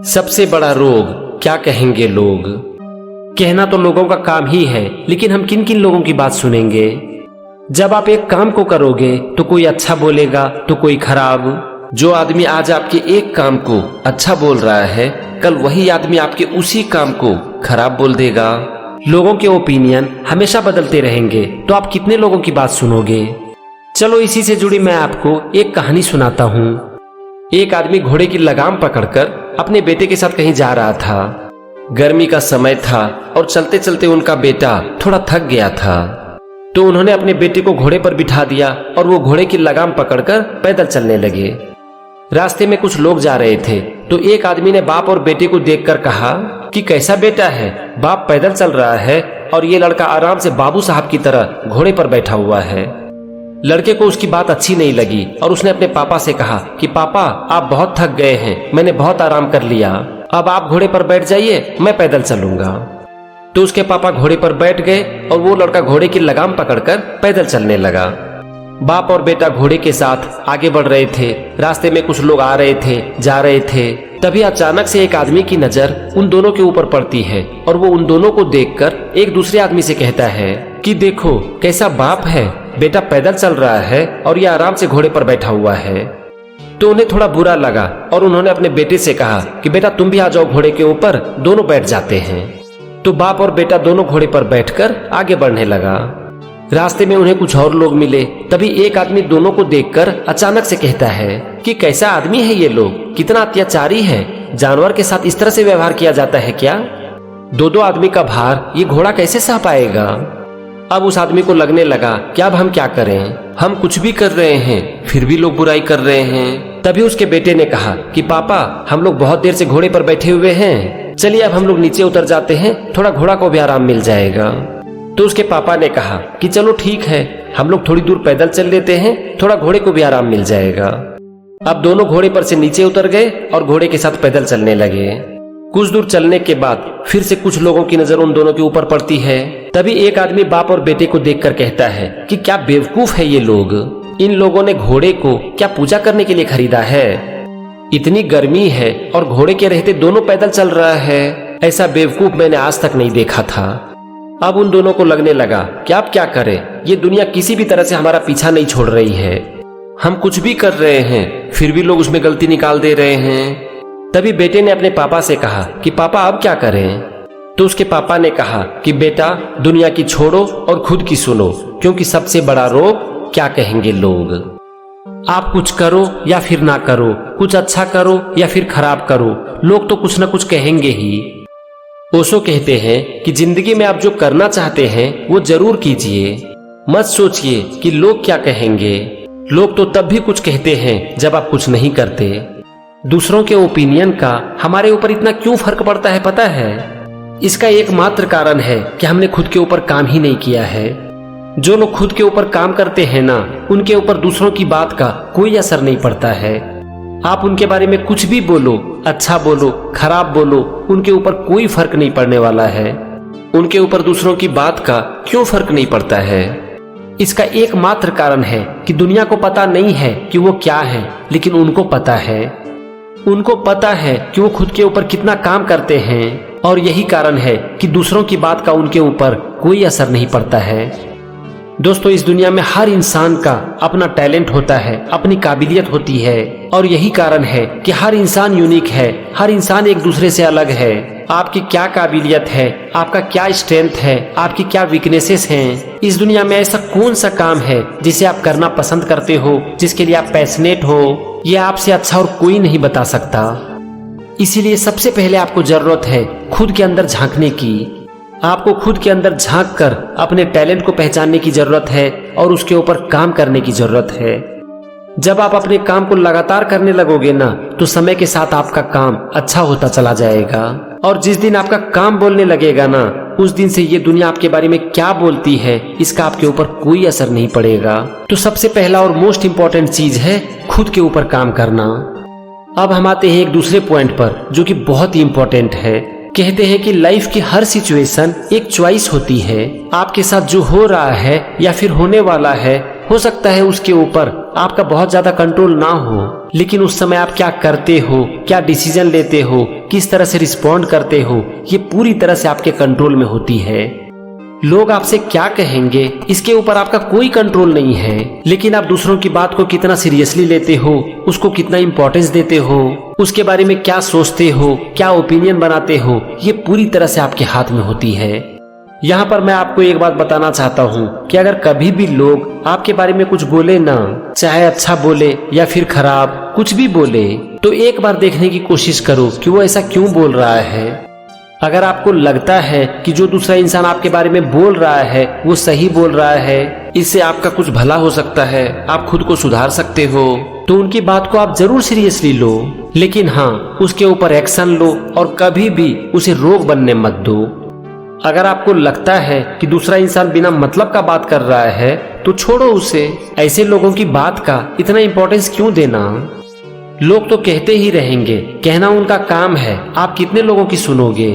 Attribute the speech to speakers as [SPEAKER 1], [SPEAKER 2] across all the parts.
[SPEAKER 1] सबसे बड़ा रोग क्या कहेंगे लोग। कहना तो लोगों का काम ही है, लेकिन हम किन किन लोगों की बात सुनेंगे। जब आप एक काम को करोगे तो कोई अच्छा बोलेगा तो कोई खराब। जो आदमी आज आपके एक काम को अच्छा बोल रहा है, कल वही आदमी आपके उसी काम को खराब बोल देगा। लोगों के ओपिनियन हमेशा बदलते रहेंगे, तो आप कितने लोगों की बात सुनोगे। चलो इसी से जुड़ी मैं आपको एक कहानी सुनाता हूँ। एक आदमी घोड़े की लगाम पकड़कर अपने बेटे के साथ कहीं जा रहा था। गर्मी का समय था और चलते चलते उनका बेटा थोड़ा थक गया था, तो उन्होंने अपने बेटे को घोड़े पर बिठा दिया और वो घोड़े की लगाम पकड़कर पैदल चलने लगे। रास्ते में कुछ लोग जा रहे थे, तो एक आदमी ने बाप और बेटे को देखकर कहा कि कैसा बेटा है, बाप पैदल चल रहा है और ये लड़का आराम से बाबू साहब की तरह घोड़े पर बैठा हुआ है। लड़के को उसकी बात अच्छी नहीं लगी और उसने अपने पापा से कहा कि पापा आप बहुत थक गए हैं, मैंने बहुत आराम कर लिया, अब आप घोड़े पर बैठ जाइए, मैं पैदल चलूंगा। तो उसके पापा घोड़े पर बैठ गए और वो लड़का घोड़े की लगाम पकड़कर पैदल चलने लगा। बाप और बेटा घोड़े के साथ आगे बढ़ रहे थे। रास्ते में कुछ लोग आ रहे थे, जा रहे थे। तभी अचानक से एक आदमी की नजर उन दोनों के ऊपर पड़ती है और वो उन दोनों को देखकर एक दूसरे आदमी से कहता है कि देखो कैसा बाप है, बेटा पैदल चल रहा है और ये आराम से घोड़े पर बैठा हुआ है। तो उन्हें थोड़ा बुरा लगा और उन्होंने अपने बेटे से कहा कि बेटा तुम भी आ जाओ घोड़े के ऊपर, दोनों बैठ जाते हैं। तो बाप और बेटा दोनों घोड़े पर बैठकर आगे बढ़ने लगा। रास्ते में उन्हें कुछ और लोग मिले। तभी एक आदमी दोनों को देखकर अचानक से कहता है कि कैसा आदमी है ये लोग, कितना अत्याचारी है, जानवर के साथ इस तरह से व्यवहार किया जाता है क्या। दो आदमी का भार ये घोड़ा कैसे सह पाएगा। अब उस आदमी को लगने लगा कि अब हम क्या करें, हम कुछ भी कर रहे हैं फिर भी लोग बुराई कर रहे हैं। तभी उसके बेटे ने कहा कि पापा हम लोग बहुत देर से घोड़े पर बैठे हुए हैं, चलिए अब हम लोग नीचे उतर जाते हैं, थोड़ा घोड़ा को भी आराम मिल जाएगा। तो उसके पापा ने कहा कि चलो ठीक है, हम लोग थोड़ी दूर पैदल चल लेते हैं, थोड़ा घोड़े को भी आराम मिल जाएगा। अब दोनों घोड़े पर से नीचे उतर गए और घोड़े के साथ पैदल चलने लगे। कुछ दूर चलने के बाद फिर से कुछ लोगों की नजर उन दोनों के ऊपर पड़ती है। तभी एक आदमी बाप और बेटे को देखकर कहता है कि क्या बेवकूफ है ये लोग, इन लोगों ने घोड़े को क्या पूजा करने के लिए खरीदा है। इतनी गर्मी है और घोड़े के रहते दोनों पैदल चल रहा है, ऐसा बेवकूफ मैंने आज तक नहीं देखा था। अब उन दोनों को लगने लगा कि अब क्या करें, ये दुनिया किसी भी तरह से हमारा पीछा नहीं छोड़ रही है, हम कुछ भी कर रहे हैं फिर भी लोग उसमें गलती निकाल दे रहे हैं। तभी बेटे ने अपने पापा से कहा कि पापा अब क्या करें। तो उसके पापा ने कहा कि बेटा दुनिया की छोड़ो और खुद की सुनो, क्योंकि सबसे बड़ा रोग क्या कहेंगे लोग। आप कुछ करो या फिर ना करो, कुछ अच्छा करो या फिर खराब करो, लोग तो कुछ ना कुछ कहेंगे ही। ओशो कहते हैं कि जिंदगी में आप जो करना चाहते हैं वो जरूर कीजिए, मत सोचिए कि लोग क्या कहेंगे। लोग तो तब भी कुछ कहते हैं जब आप कुछ नहीं करते। दूसरों के ओपिनियन का हमारे ऊपर इतना क्यों फर्क पड़ता है पता है। इसका एकमात्र कारण है कि हमने खुद के ऊपर काम ही नहीं किया है। जो लोग खुद के ऊपर काम करते हैं ना, उनके ऊपर दूसरों की बात का कोई असर नहीं पड़ता है। आप उनके बारे में कुछ भी बोलो, अच्छा बोलो खराब बोलो, उनके ऊपर कोई फर्क नहीं पड़ने वाला है। उनके ऊपर दूसरों की बात का क्यों फर्क नहीं पड़ता है। इसका एकमात्र कारण है कि दुनिया को पता नहीं है कि वो क्या है, लेकिन उनको पता है। उनको पता है कि वो खुद के ऊपर कितना काम करते हैं, और यही कारण है कि दूसरों की बात का उनके ऊपर कोई असर नहीं पड़ता है। दोस्तों इस दुनिया में हर इंसान का अपना टैलेंट होता है, अपनी काबिलियत होती है, और यही कारण है कि हर इंसान यूनिक है, हर इंसान एक दूसरे से अलग है। आपकी क्या काबिलियत है, आपका क्या स्ट्रेंथ है, आपकी क्या वीकनेसेस हैं। इस दुनिया में ऐसा कौन सा काम है जिसे आप करना पसंद करते हो, जिसके लिए आप पैशनेट हो, ये आपसे अच्छा और कोई नहीं बता सकता। इसीलिए सबसे पहले आपको जरूरत है खुद के अंदर झांकने की। आपको खुद के अंदर झांक कर अपने टैलेंट को पहचानने की जरूरत है और उसके ऊपर काम करने की जरूरत है। जब आप अपने काम को लगातार करने लगोगे ना, तो समय के साथ आपका काम अच्छा होता चला जाएगा, और जिस दिन आपका काम बोलने लगेगा ना, उस दिन से ये दुनिया आपके बारे में क्या बोलती है इसका आपके ऊपर कोई असर नहीं पड़ेगा। तो सबसे पहला और मोस्ट इम्पोर्टेंट चीज है खुद के ऊपर काम करना। अब हम आते हैं एक दूसरे पॉइंट पर जो कि बहुत ही इम्पोर्टेंट है। कहते हैं कि लाइफ की हर सिचुएशन एक चॉइस होती है। आपके साथ जो हो रहा है या फिर होने वाला है, हो सकता है उसके ऊपर आपका बहुत ज्यादा कंट्रोल ना हो, लेकिन उस समय आप क्या करते हो, क्या डिसीजन लेते हो, किस तरह से रिस्पॉन्ड करते हो, ये पूरी तरह से आपके कंट्रोल में होती है। लोग आपसे क्या कहेंगे इसके ऊपर आपका कोई कंट्रोल नहीं है, लेकिन आप दूसरों की बात को कितना सीरियसली लेते हो, उसको कितना इंपॉर्टेंस देते हो, उसके बारे में क्या सोचते हो, क्या ओपिनियन बनाते हो, ये पूरी तरह से आपके हाथ में होती है। यहाँ पर मैं आपको एक बात बताना चाहता हूँ कि अगर कभी भी लोग आपके बारे में कुछ बोले ना, चाहे अच्छा बोले या फिर खराब, कुछ भी बोले, तो एक बार देखने की कोशिश करो कि वो ऐसा क्यों बोल रहा है। अगर आपको लगता है कि जो दूसरा इंसान आपके बारे में बोल रहा है वो सही बोल रहा है, इससे आपका कुछ भला हो सकता है, आप खुद को सुधार सकते हो, तो उनकी बात को आप जरूर सीरियसली लो, लेकिन हाँ, उसके ऊपर एक्शन लो और कभी भी उसे रोक बनने मत दो। अगर आपको लगता है कि दूसरा इंसान बिना मतलब का बात कर रहा है तो छोड़ो उसे। ऐसे लोगों की बात का इतना इम्पोर्टेंस क्यों देना। लोग तो कहते ही रहेंगे, कहना उनका काम है, आप कितने लोगों की सुनोगे।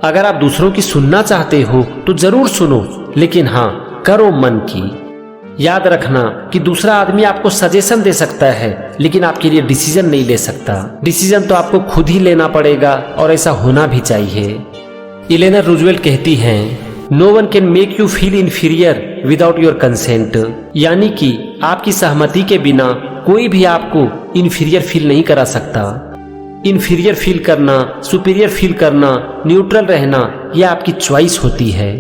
[SPEAKER 1] अगर आप दूसरों की सुनना चाहते हो तो जरूर सुनो, लेकिन हाँ, करो मन की। याद रखना कि दूसरा आदमी आपको सजेशन दे सकता है, लेकिन आपके लिए डिसीजन नहीं ले सकता। डिसीजन तो आपको खुद ही लेना पड़ेगा और ऐसा होना भी चाहिए। इलेनर रूजवेल्ट कहती हैं, no one can make you feel inferior without your consent, यानी कि आपकी सहमति के बिना कोई भी आपको इन्फीरियर फील नहीं करा सकता। इन्फीरियर फील करना, सुपीरियर फील करना, न्यूट्रल रहना, यह आपकी चॉइस होती है।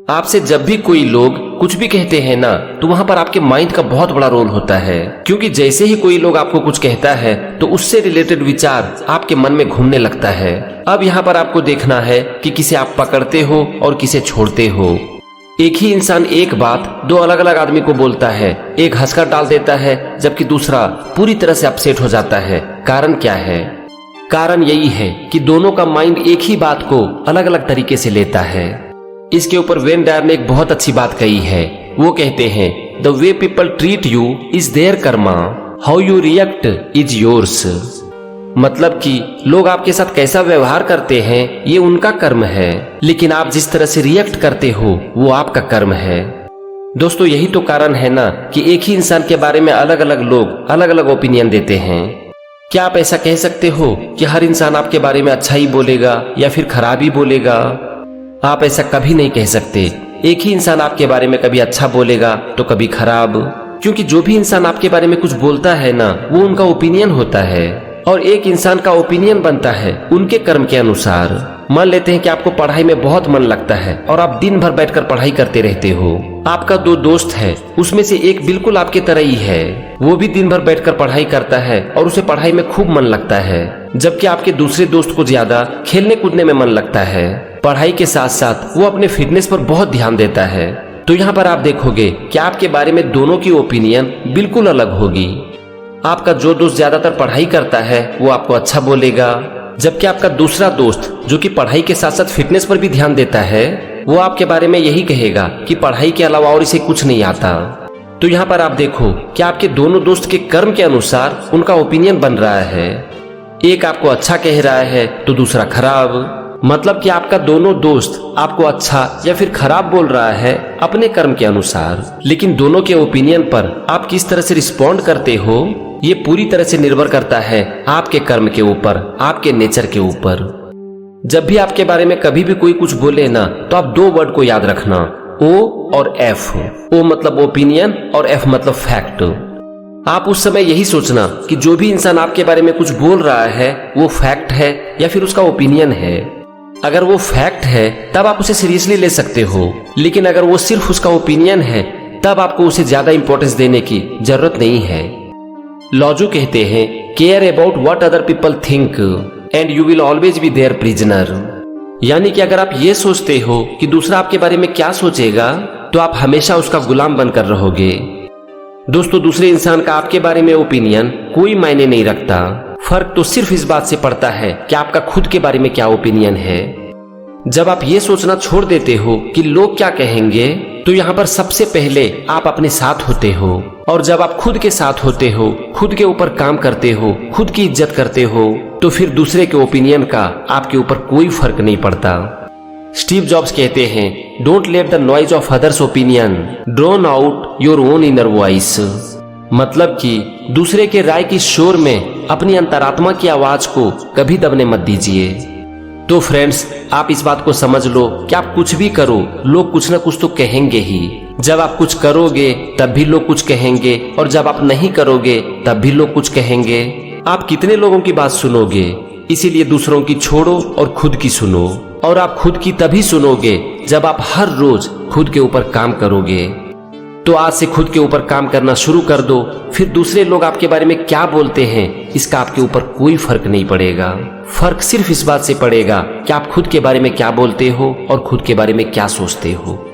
[SPEAKER 1] आपसे जब भी कोई लोग कुछ भी कहते हैं ना, तो वहाँ पर आपके माइंड का बहुत बड़ा रोल होता है, क्योंकि जैसे ही कोई लोग आपको कुछ कहता है तो उससे रिलेटेड विचार आपके मन में घूमने लगता है। अब यहाँ पर आपको देखना है कि किसे आप पकड़ते हो और किसे छोड़ते हो। एक ही इंसान एक बात दो अलग अलग आदमी को बोलता है, एक हंसकर डाल देता है जबकि दूसरा पूरी तरह से अपसेट हो जाता है। कारण क्या है? कारण यही है कि दोनों का माइंड एक ही बात को अलग अलग तरीके से लेता है। इसके ऊपर वेन डायर ने एक बहुत अच्छी बात कही है। वो कहते हैं, the way people treat you is their karma, how you react is yours. मतलब कि लोग आपके साथ कैसा व्यवहार करते हैं ये उनका कर्म है, लेकिन आप जिस तरह से रिएक्ट करते हो वो आपका कर्म है। दोस्तों, यही तो कारण है ना कि एक ही इंसान के बारे में अलग अलग लोग अलग अलग ओपिनियन देते हैं। क्या आप ऐसा कह सकते हो कि हर इंसान आपके बारे में अच्छा ही बोलेगा या फिर खराब ही बोलेगा? आप ऐसा कभी नहीं कह सकते। एक ही इंसान आपके बारे में कभी अच्छा बोलेगा तो कभी खराब, क्योंकि जो भी इंसान आपके बारे में कुछ बोलता है ना, वो उनका ओपिनियन होता है और एक इंसान का ओपिनियन बनता है उनके कर्म के अनुसार। मान लेते हैं कि आपको पढ़ाई में बहुत मन लगता है और आप दिन भर बैठकर पढ़ाई करते रहते हो। आपका दो दोस्त है, उसमें से एक बिल्कुल आपके तरह ही है, वो भी दिन भर बैठकर पढ़ाई करता है और उसे पढ़ाई में खूब मन लगता है, जबकि आपके दूसरे दोस्त को ज्यादा खेलने कूदने में मन लगता है। पढ़ाई के साथ साथ वो अपने फिटनेस पर बहुत ध्यान देता है। तो यहाँ पर आप देखोगे कि आपके बारे में दोनों की ओपिनियन बिल्कुल अलग होगी। आपका जो दोस्त ज्यादातर पढ़ाई करता है वो आपको अच्छा बोलेगा, जबकि आपका दूसरा दोस्त जो कि पढ़ाई के साथ साथ फिटनेस पर भी ध्यान देता है, वो आपके बारे में यही कहेगा कि पढ़ाई के अलावा और इसे कुछ नहीं आता। तो यहाँ पर आप देखो कि आपके दोनों दोस्त के कर्म के अनुसार उनका ओपिनियन बन रहा है। एक आपको अच्छा कह रहा है तो दूसरा खराब। मतलब कि आपका दोनों दोस्त आपको अच्छा या फिर खराब बोल रहा है अपने कर्म के अनुसार, लेकिन दोनों के ओपिनियन पर आप किस तरह से रिस्पॉन्ड करते हो ये पूरी तरह से निर्भर करता है आपके कर्म के ऊपर, आपके नेचर के ऊपर। जब भी आपके बारे में कभी भी कोई कुछ बोले ना, तो आप दो वर्ड को याद रखना, ओ और एफ। ओ मतलब ओपिनियन और एफ मतलब फैक्ट। आप उस समय यही सोचना कि जो भी इंसान आपके बारे में कुछ बोल रहा है वो फैक्ट है या फिर उसका ओपिनियन है। अगर वो फैक्ट है तब आप उसे सीरियसली ले सकते हो, लेकिन अगर वो सिर्फ उसका ओपिनियन है तब आपको उसे ज्यादा इंपॉर्टेंस देने की जरूरत नहीं है। लॉजू कहते हैं, care about what other people think and you will always be their prisoner. यानी कि अगर आप ये सोचते हो कि दूसरा आपके बारे में क्या सोचेगा, तो आप हमेशा उसका गुलाम बनकर रहोगे। दोस्तों, दूसरे इंसान का आपके बारे में ओपिनियन कोई मायने नहीं रखता। फर्क तो सिर्फ इस बात से पड़ता है कि आपका खुद के बारे में क्या ओपिनियन है। जब आप ये सोचना छोड़ देते हो कि लोग क्या कहेंगे, तो यहाँ पर सबसे पहले आप अपने साथ होते हो, और जब आप खुद के साथ होते हो, खुद के ऊपर काम करते हो, खुद की इज्जत करते हो, तो फिर दूसरे के ओपिनियन का आपके ऊपर कोई फर्क नहीं पड़ता। स्टीव जॉब्स कहते हैं, don't let the noise of others opinion drone out your own inner voice. मतलब कि दूसरे के राय की शोर में अपनी अंतरात्मा की आवाज को कभी दबने मत दीजिए। तो फ्रेंड्स, आप इस बात को समझ लो कि आप कुछ भी करो, लोग कुछ ना कुछ तो कहेंगे ही। जब आप कुछ करोगे तब भी लोग कुछ कहेंगे, और जब आप नहीं करोगे तब भी लोग कुछ कहेंगे। आप कितने लोगों की बात सुनोगे? इसीलिए दूसरों की छोड़ो और खुद की सुनो। और आप खुद की तभी सुनोगे जब आप हर रोज खुद के ऊपर काम करोगे। तो आज से खुद के ऊपर काम करना शुरू कर दो, फिर दूसरे लोग आपके बारे में क्या बोलते हैं इसका आपके ऊपर कोई फर्क नहीं पड़ेगा। फर्क सिर्फ इस बात से पड़ेगा कि आप खुद के बारे में क्या बोलते हो और खुद के बारे में क्या सोचते हो।